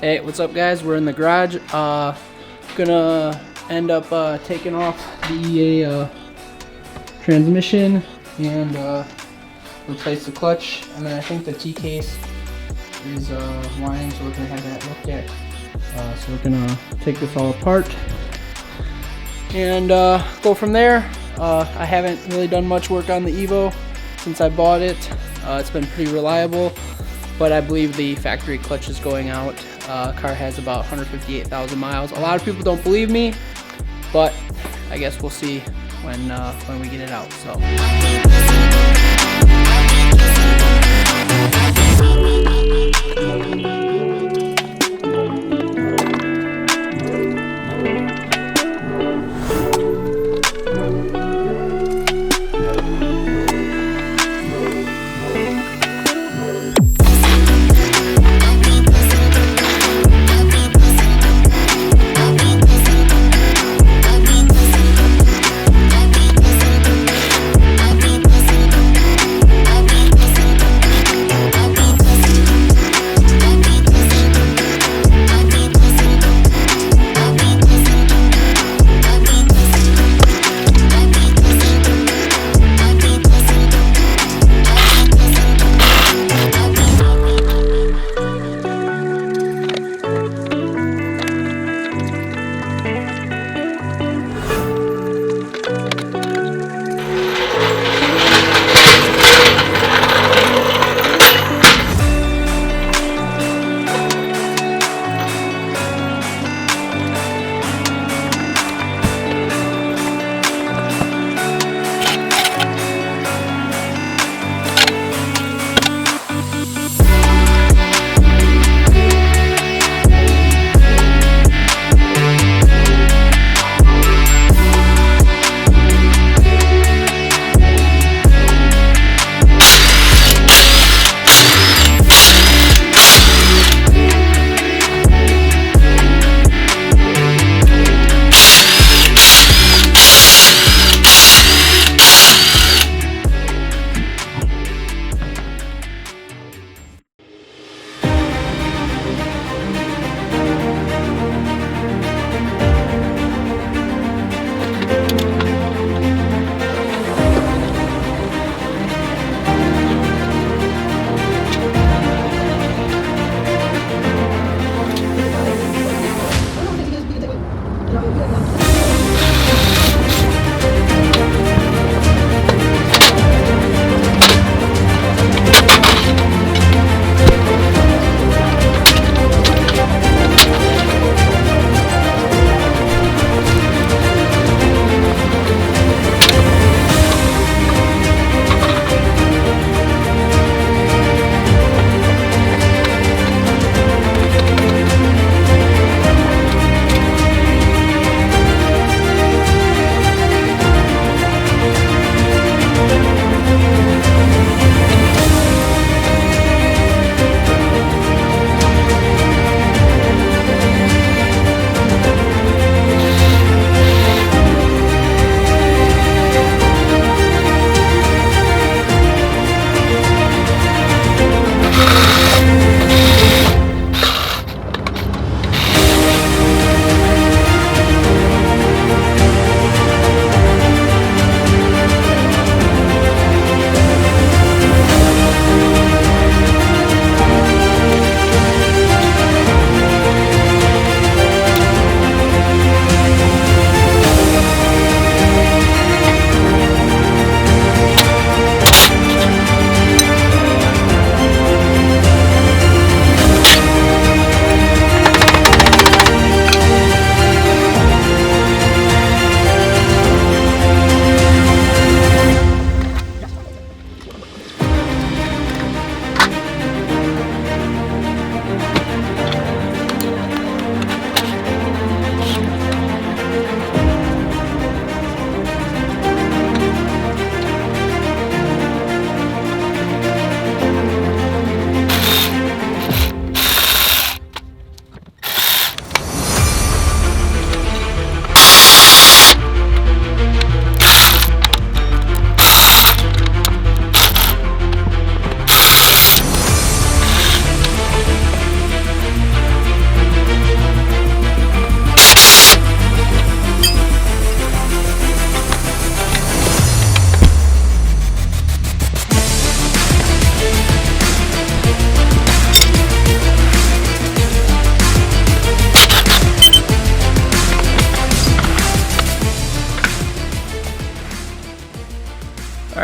Hey, what's up guys? We're in the garage. Gonna end up taking off the transmission and replace the clutch, and then I think the T-case is Ryne, so we're gonna have that looked at. So we're gonna take this all apart and go from there. I haven't really done much work on the Evo since I bought it. It's been pretty reliable, but I believe the factory clutch is going out. Car has about 158,000 miles. A lot of people don't believe me, but I guess we'll see when we get it out. So.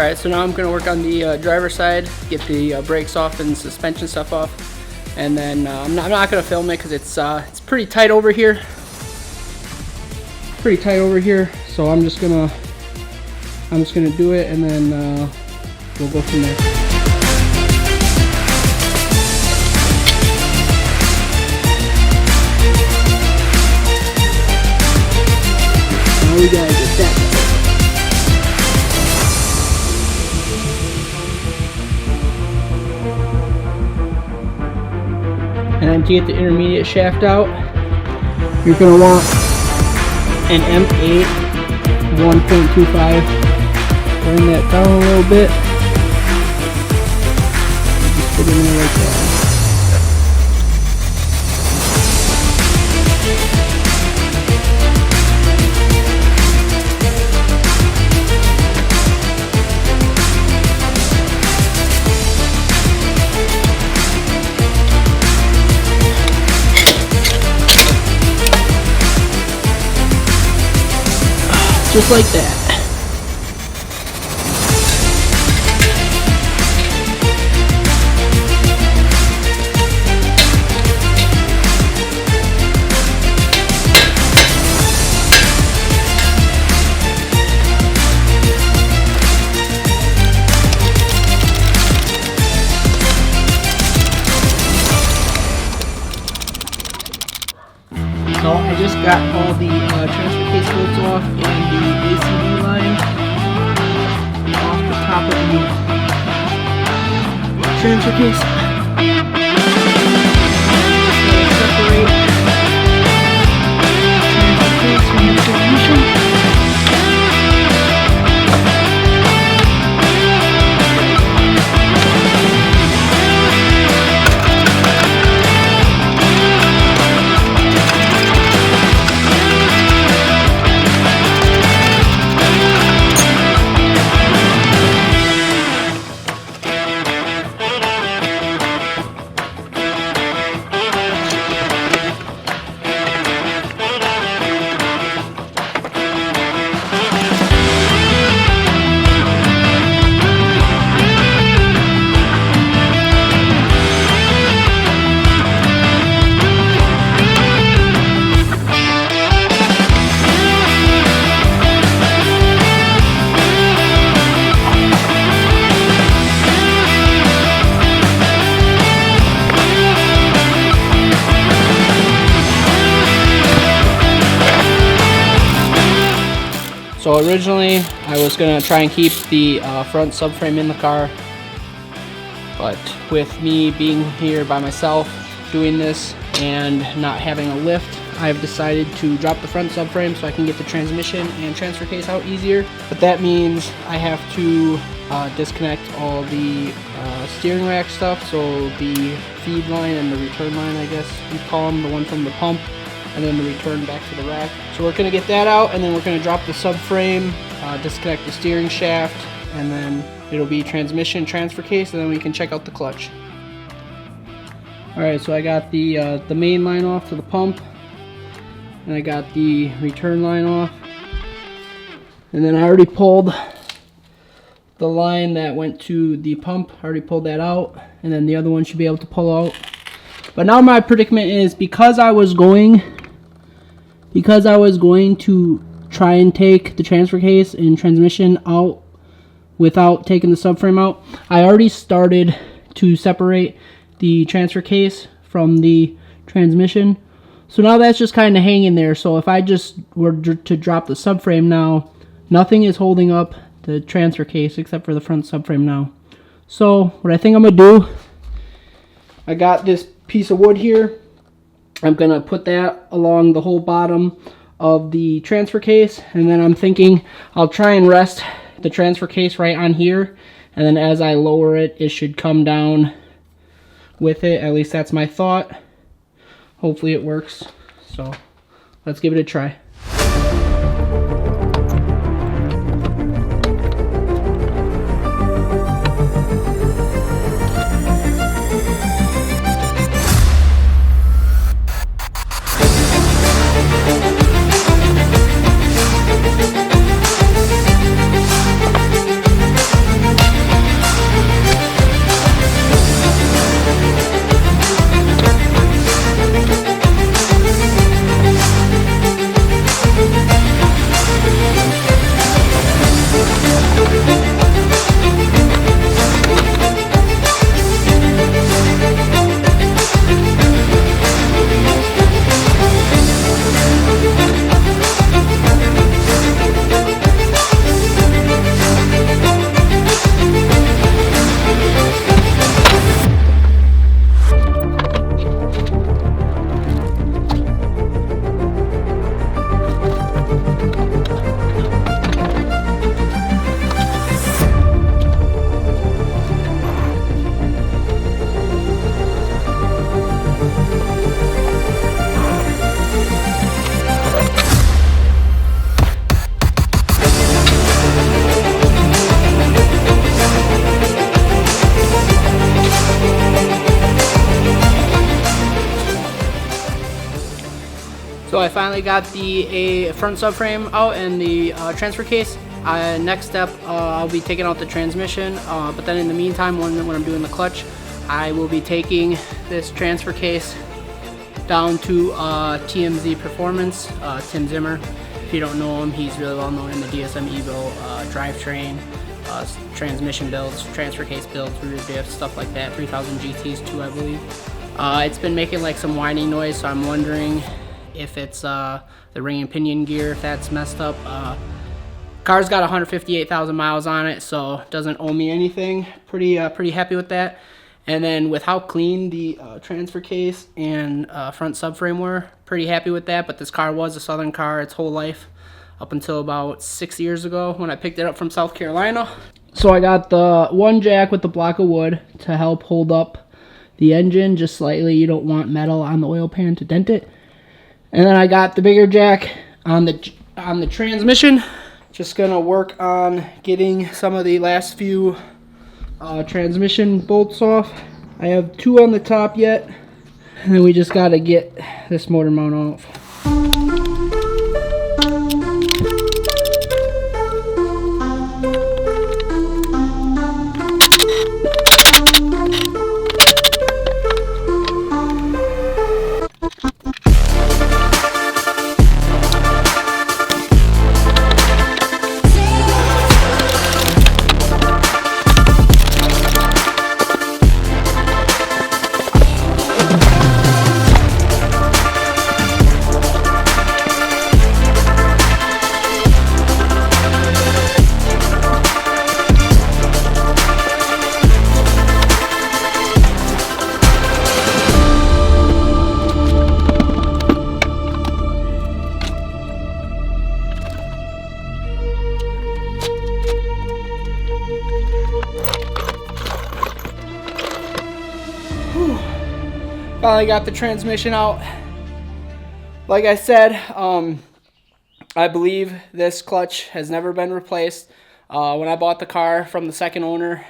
Alright, so now I'm going to work on the driver's side, get the brakes off and suspension stuff off. And then I'm not going to film it because it's pretty tight over here. So I'm just gonna do it, and then we'll go from there. Now we gotta get that done. And then to get the intermediate shaft out, you're going to want an M8 1.25. Bring that down a little bit. Just put it in there like that. Just like that. So I just got all the transfer case bolts off and the ACD line off the top of the transfer case. Separate transfer case from the transmission. So originally I was gonna try and keep the front subframe in the car, but with me being here by myself doing this and not having a lift, I've decided to drop the front subframe so I can get the transmission and transfer case out easier. But that means I have to disconnect all the steering rack stuff, so the feed line and the return line, I guess you call them, the one from the pump, and then the return back to the rack. So we're going to get that out, and then we're going to drop the subframe, disconnect the steering shaft, and then it'll be transmission, transfer case, and then we can check out the clutch. Alright, so I got the main line off to the pump, and I got the return line off, and then I already pulled the line that went to the pump. I already pulled that out, and then the other one should be able to pull out. But now my predicament is, because I was going to try and take the transfer case and transmission out without taking the subframe out, I already started to separate the transfer case from the transmission. So now that's just kind of hanging there. So if I just were to drop the subframe now, nothing is holding up the transfer case except for the front subframe now. So what I think I'm going to do, I got this piece of wood here. I'm going to put that along the whole bottom of the transfer case, and then I'm thinking I'll try and rest the transfer case right on here, and then as I lower it, it should come down with it. At least that's my thought. Hopefully it works. So let's give it a try. So I finally got the front subframe out and the transfer case. Next step, I'll be taking out the transmission, but then in the meantime, when I'm doing the clutch, I will be taking this transfer case down to TMZ Performance, Tim Zimmer. If you don't know him, he's really well known in the DSM Evo drivetrain, transmission builds, transfer case builds, rear diff, stuff like that. 3000 GTs too, I believe. It's been making like some whining noise, so I'm wondering if it's the ring and pinion gear, if that's messed up. Car's got 158,000 miles on it, so doesn't owe me anything. Pretty happy with that. And then with how clean the transfer case and front subframe were, pretty happy with that. But this car was a Southern car its whole life, up until about 6 years ago when I picked it up from South Carolina. So I got the one jack with the block of wood to help hold up the engine just slightly. You don't want metal on the oil pan to dent it. And then I got the bigger jack on the transmission. Just gonna work on getting some of the last few transmission bolts off. I have 2 on the top yet, and then we just gotta get this motor mount off. Finally got the transmission out. Like I said, I believe this clutch has never been replaced. When I bought the car from the second owner,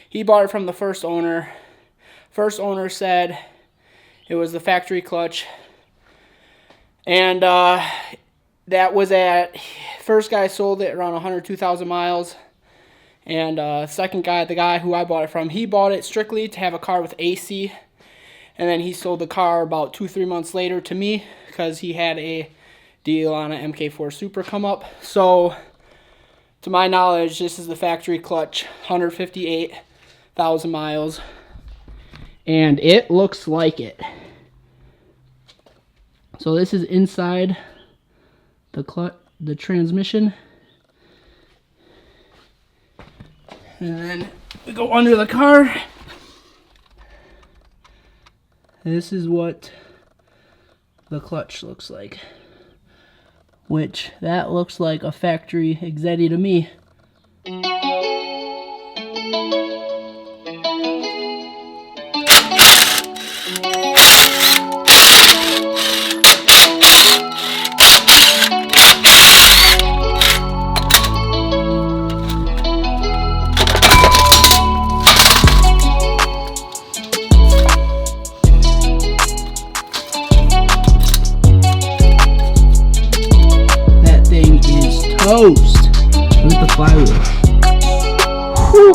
he bought it from the first owner. First owner said it was the factory clutch. And that was at, first guy sold it around 102,000 miles. And second guy, the guy who I bought it from, he bought it strictly to have a car with AC. And then he sold the car about 2-3 months later to me because he had a deal on an MK4 Super come up. So, to my knowledge, this is the factory clutch, 158,000 miles. And it looks like it. So this is inside the transmission. And then we go under the car. This is what the clutch looks like, which that looks like a factory Exetti to me. Toast. Look at the flywheel. Whew.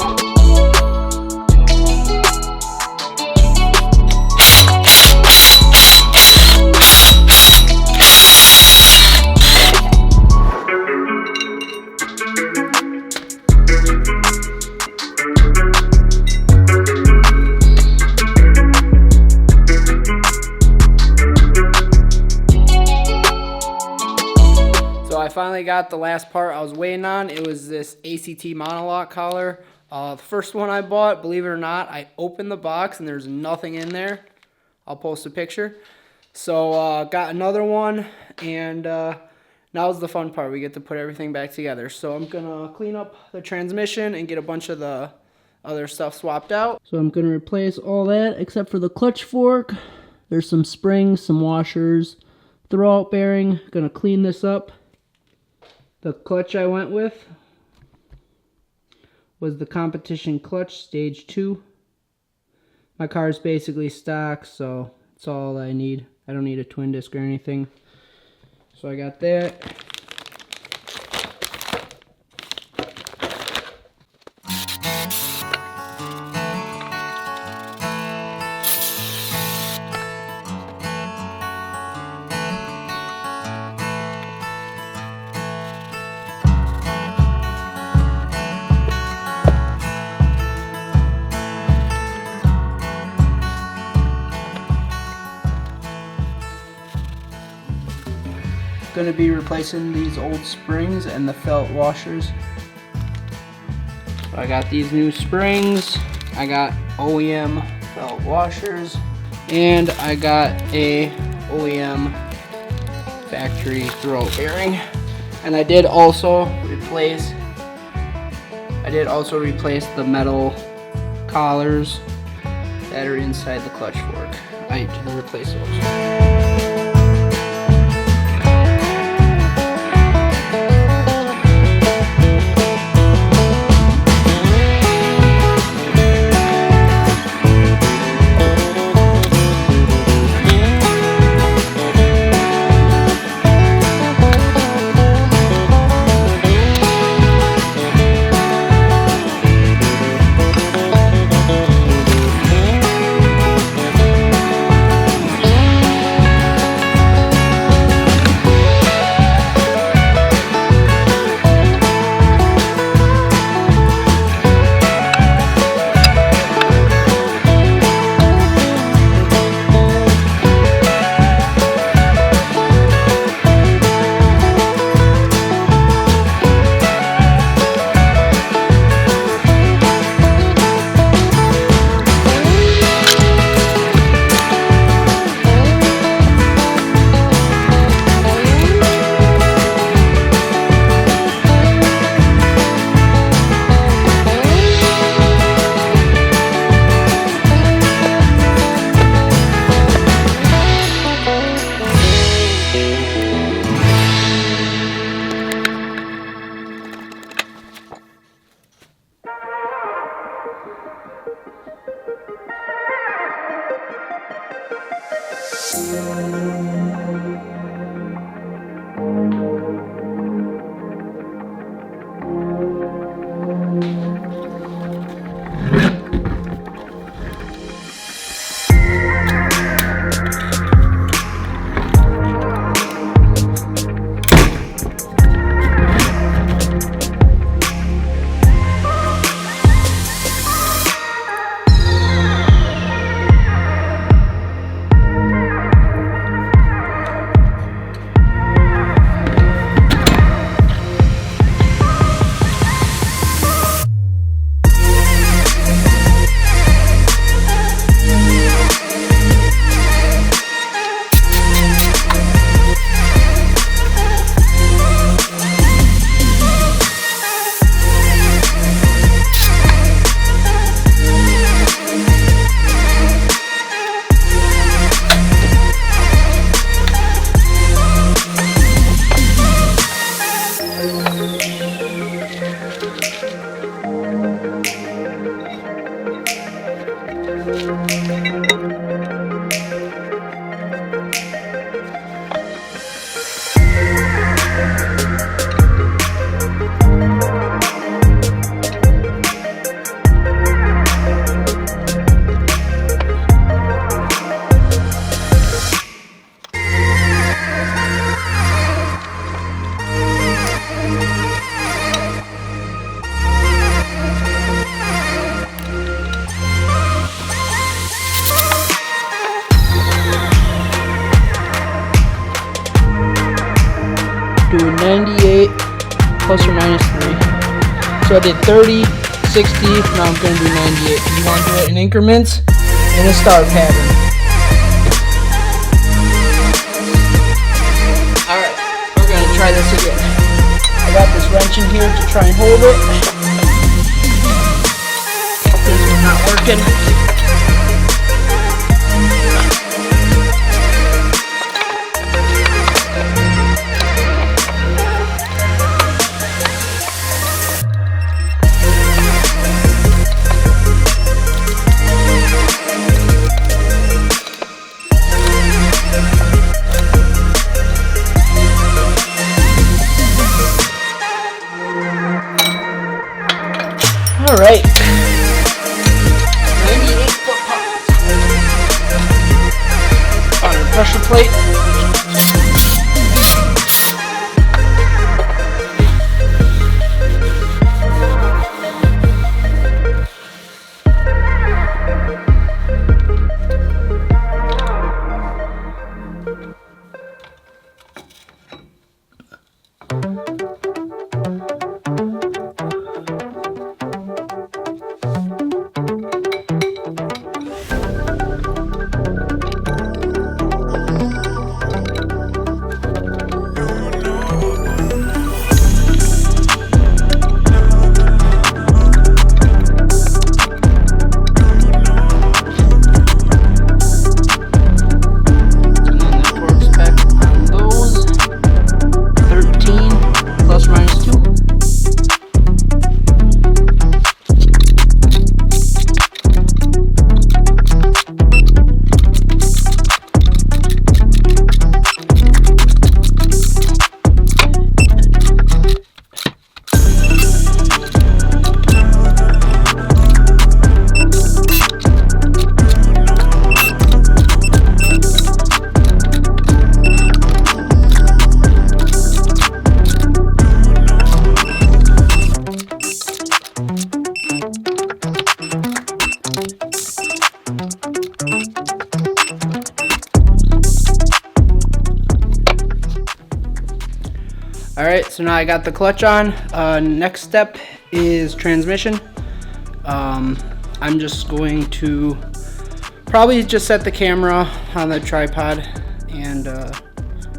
I finally got the last part I was waiting on. It was this ACT monolock collar. The first one I bought, believe it or not, I opened the box and there's nothing in there. I'll post a picture. So got another one, and now's the fun part. We get to put everything back together. So I'm gonna clean up the transmission and get a bunch of the other stuff swapped out. So I'm gonna replace all that except for the clutch fork. There's some springs, some washers, throwout bearing. Gonna clean this up. The clutch I went with was the competition clutch stage 2. My car is basically stock, so it's all I need. I don't need a twin disc or anything. So I got that. Going to be replacing these old springs and the felt washers. So I got these new springs, I got OEM felt washers, and I got a OEM factory throw bearing. And I did also replace the metal collars that are inside the clutch fork. I did replace those. Doing 98 plus or minus 3. So I did 30, 60, now I'm going to do 98. You want to do it in increments in a star pattern. Alright, we're going to try this again. I got this wrench in here to try and hold it. This one's not working. pressure plate. Alright, so now I got the clutch on. Next step is transmission. I'm just going to probably just set the camera on the tripod and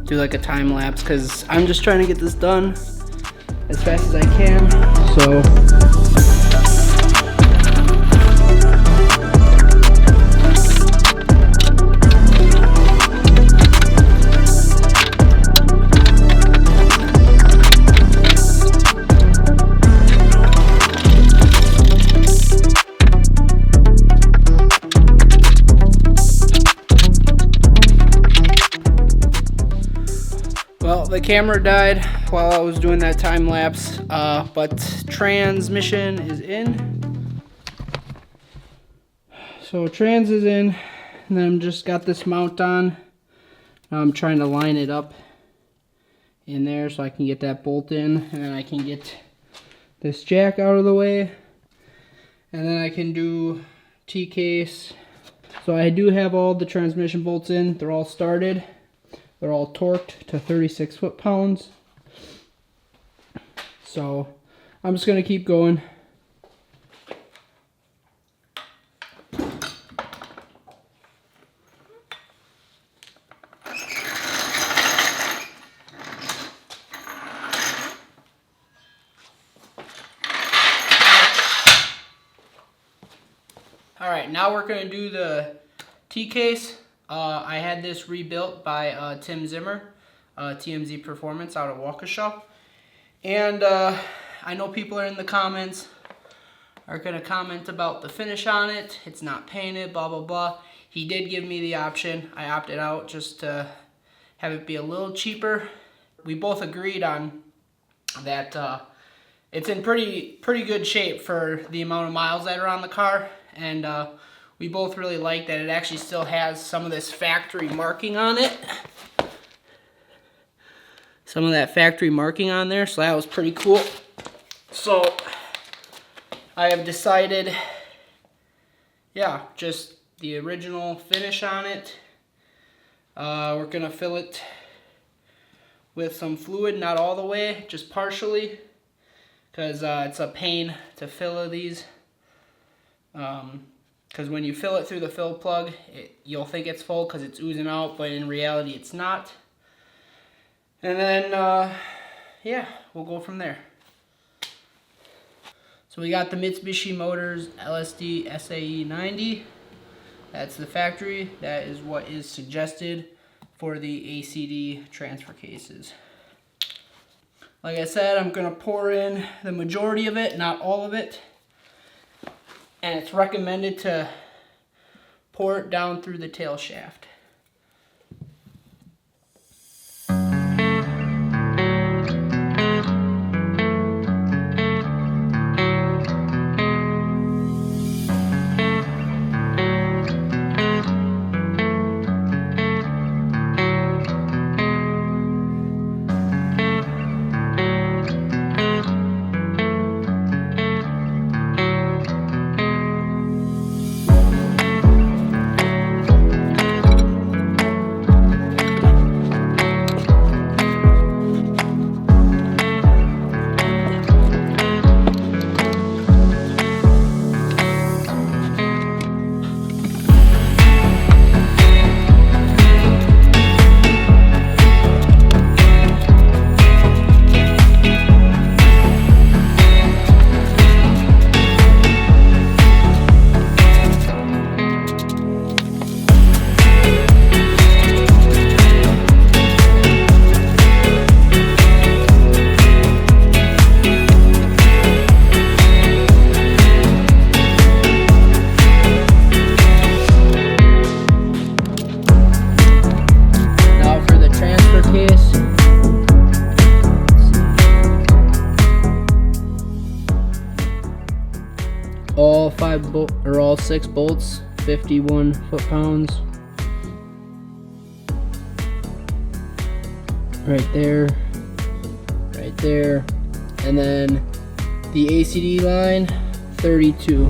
do like a time lapse, because I'm just trying to get this done as fast as I can. So the camera died while I was doing that time lapse, but transmission is in. So trans is in, and then I'm just got this mount on. Now I'm trying to line it up in there so I can get that bolt in, and then I can get this jack out of the way, and then I can do T-case. So I do have all the transmission bolts in. They're all started. They're all torqued to 36 foot-pounds. So I'm just going to keep going. Alright, now we're going to do the T-case. I had this rebuilt by Tim Zimmer, TMZ Performance out of Waukesha. And I know people are in the comments are going to comment about the finish on it. It's not painted, blah, blah, blah. He did give me the option. I opted out just to have it be a little cheaper. We both agreed on that it's in pretty good shape for the amount of miles that are on the car. And we both really like that it actually still has some of this factory marking on it. Some of that factory marking on there, so that was pretty cool. So I have decided, yeah, just the original finish on it. We're gonna fill it with some fluid, not all the way, just partially, because it's a pain to fill these. Because when you fill it through the fill plug, you'll think it's full because it's oozing out, but in reality it's not. And then, yeah, we'll go from there. So we got the Mitsubishi Motors LSD SAE 90. That's the factory. That is what is suggested for the ACD transfer cases. Like I said, I'm going to pour in the majority of it, not all of it. And it's recommended to pour it down through the tail shaft. bolt, or all 6 bolts, 51 foot-pounds. Right there, and then the ACD line, 32.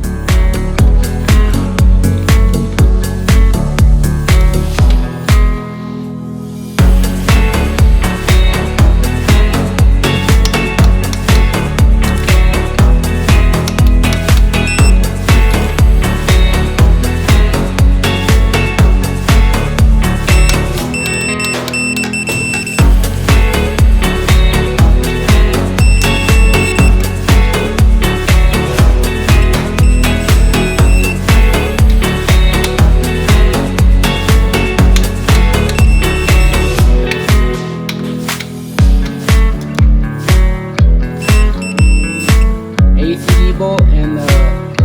Bolt and the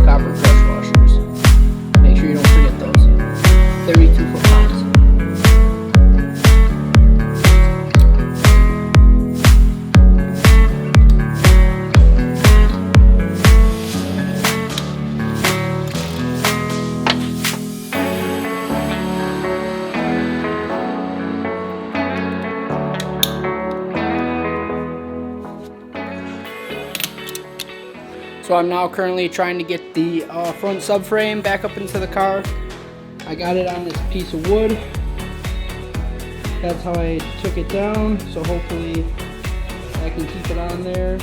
copper press washers. Make sure you don't forget those. 32 foot-pounds. So I'm now currently trying to get the front subframe back up into the car. I got it on this piece of wood. That's how I took it down, so hopefully I can keep it on there.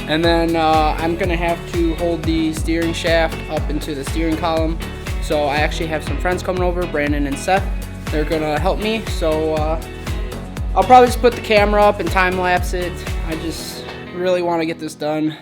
And then I'm gonna have to hold the steering shaft up into the steering column. So I actually have some friends coming over, Brandon and Seth. They're gonna help me, so I'll probably just put the camera up and time lapse it. I just really wanna get this done.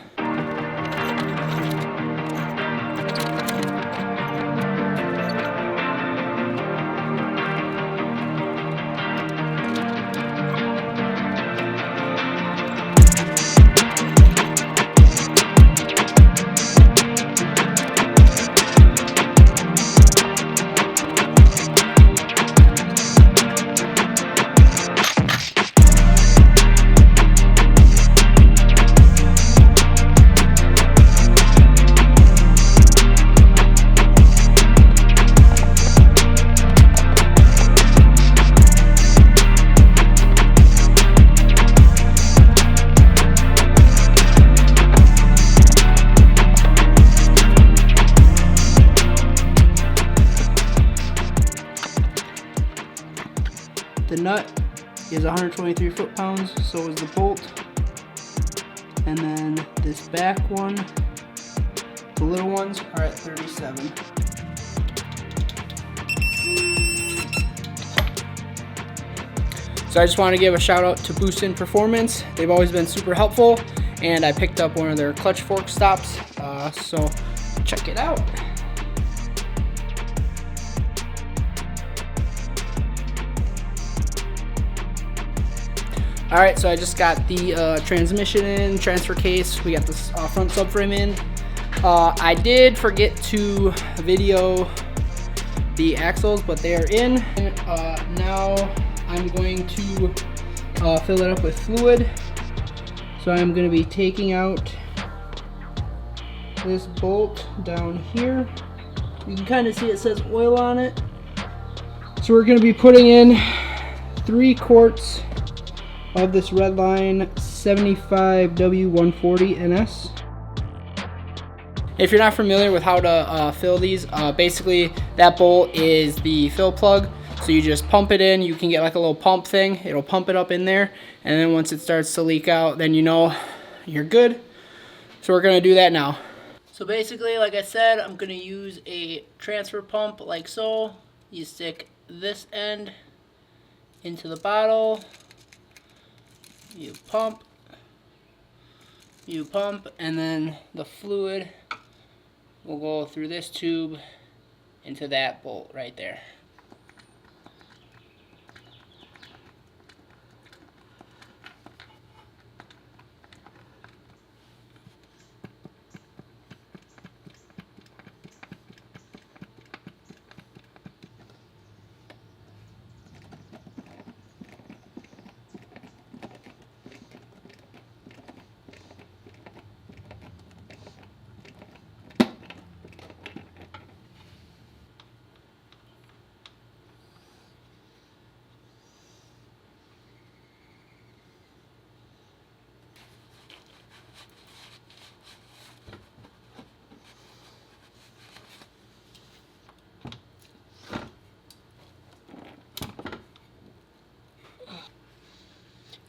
The nut is 123 foot-pounds, so is the bolt. And then this back one, the little ones, are at 37. So I just want to give a shout out to Boost in Performance. They've always been super helpful, and I picked up one of their clutch fork stops, so check it out. Alright, so I just got the transmission in, transfer case, we got this front subframe in. I did forget to video the axles, but they are in. Now I'm going to fill it up with fluid. So I'm going to be taking out this bolt down here. You can kind of see it says oil on it. So we're going to be putting in 3 quarts of this Ryne 75W140 NS. If you're not familiar with how to fill these, basically that bolt is the fill plug. So you just pump it in. You can get like a little pump thing. It'll pump it up in there, and then once it starts to leak out, then you know you're good. So we're gonna do that now. So basically, like I said, I'm gonna use a transfer pump like so. You stick this end into the bottle. You pump, and then the fluid will go through this tube into that bolt right there.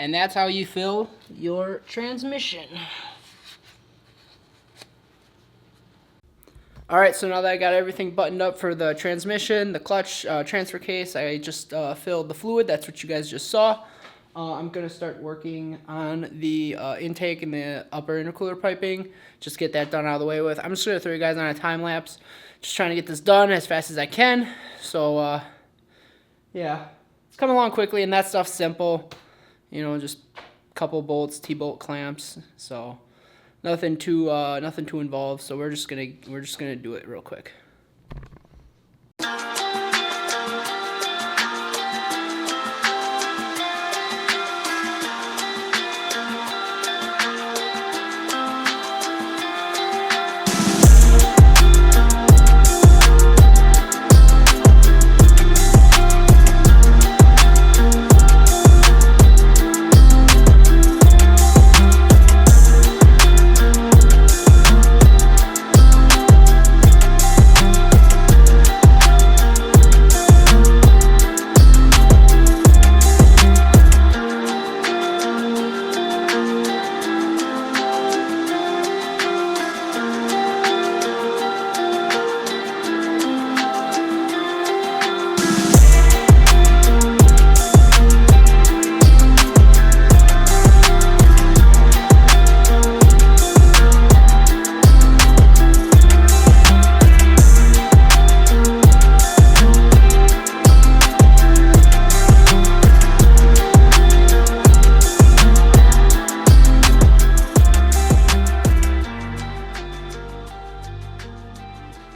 And that's how you fill your transmission. Alright, so now that I got everything buttoned up for the transmission, the clutch, transfer case, I just filled the fluid. That's what you guys just saw. I'm going to start working on the intake and the upper intercooler piping. Just get that done out of the way with. I'm just going to throw you guys on a time lapse. Just trying to get this done as fast as I can. So, yeah, it's coming along quickly, and that stuff's simple. You know, just a couple bolts, T-bolt clamps. So nothing too involved. So we're just gonna do it real quick.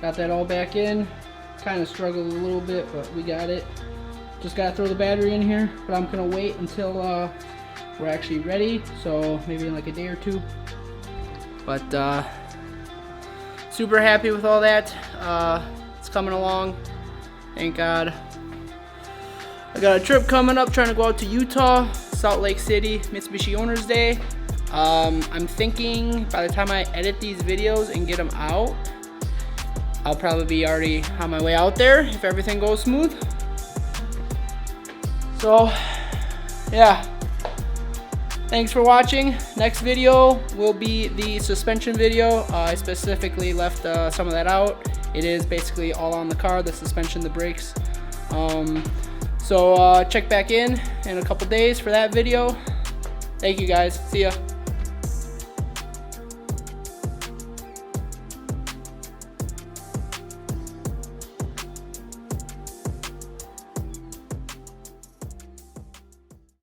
Got that all back in. Kind of struggled a little bit, but we got it. Just gotta throw the battery in here, but I'm gonna wait until we're actually ready, so maybe in like a day or two. But super happy with all that. It's coming along, thank God. I got a trip coming up, trying to go out to Utah, Salt Lake City, Mitsubishi Owners Day. I'm thinking by the time I edit these videos and get them out, I'll probably be already on my way out there if everything goes smooth. So, yeah. Thanks for watching. Next video will be the suspension video. I specifically left some of that out. It is basically all on the car, the suspension, the brakes. So check back in a couple days for that video. Thank you guys. See ya.